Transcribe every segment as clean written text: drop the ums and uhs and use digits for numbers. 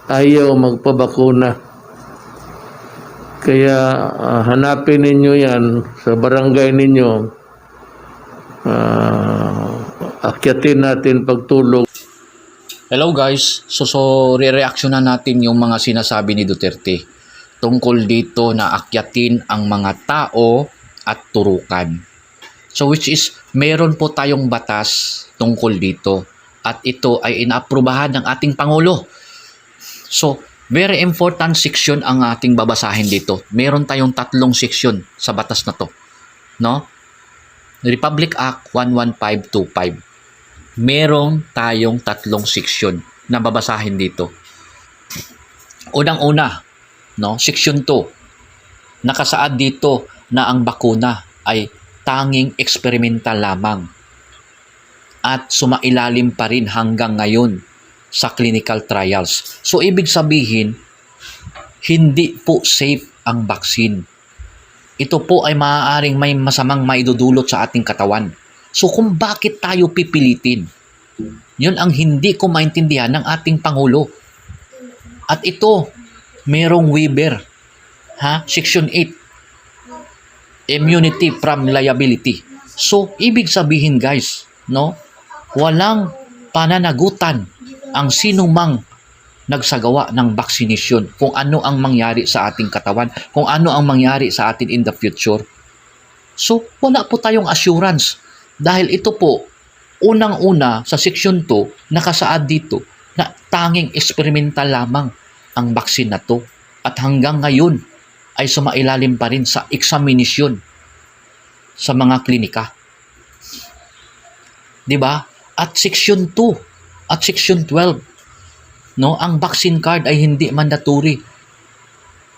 ayaw magpabakuna. Kaya hanapin ninyo yan sa barangay ninyo. Akyatin natin pagtulong. Hello guys, so re-reaction na natin yung mga sinasabi ni Duterte tungkol dito na akyatin ang mga tao at turukan. So which is, meron po tayong batas tungkol dito at ito ay inaaprubahan ng ating Pangulo. So, very important section ang ating babasahin dito. Meron tayong 3 section sa batas na to. No? Republic Act 11525. Merong tayong 3 section na babasahin dito. Unang-una, no, section 2. Nakasaad dito na ang bakuna ay tanging experimental lamang at sumailalim pa rin hanggang ngayon sa clinical trials. So, ibig sabihin, hindi po safe ang vaccine. Ito po ay maaaring may masamang maidudulot sa ating katawan. So, kung bakit tayo pipilitin? Yun ang hindi ko maintindihan ng ating Pangulo. At ito, merong waiver. Section 8. Immunity from liability. So, ibig sabihin guys, no? Walang pananagutan ang sinumang nagsagawa ng vaccination kung ano ang mangyari sa ating katawan, kung ano ang mangyari sa atin in the future. So, wala po tayong assurance dahil ito po, unang-una sa section 2, nakasaad dito na tanging experimental lamang ang vaccine na to at hanggang ngayon ay sumailalim pa rin sa examination sa mga klinika. 'Di ba? At section 2 at section 12, no, ang vaccine card ay hindi mandatory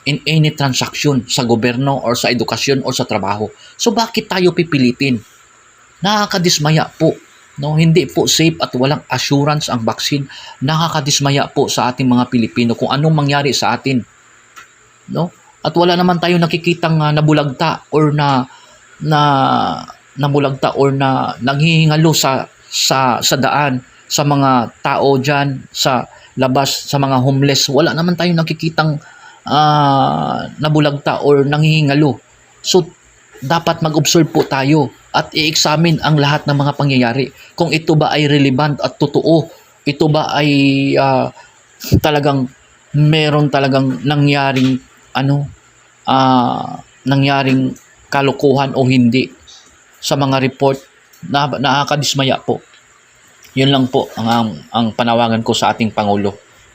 in any transaction sa gobyerno or sa edukasyon or sa trabaho. So bakit tayo pipilitin? Nakakadismaya po, no? Hindi po safe at walang assurance ang vaccine. Nakakadismaya po sa ating mga Pilipino kung anong mangyari sa atin, no? At wala naman tayong nakikitang nabulagta or nabulagta or na nanghihingalo sa daan, sa mga tao dyan, sa labas, sa mga homeless. Wala naman tayong nakikitang nabulagta or nanghihingalo. So, dapat mag-observe po tayo at i-examine ang lahat ng mga pangyayari. Kung ito ba ay relevant at totoo, ito ba ay talagang meron talagang nangyaring nangyaring kalokohan o hindi sa mga report na nakakadismaya po. Yun lang po ang panawagan ko sa ating Pangulo.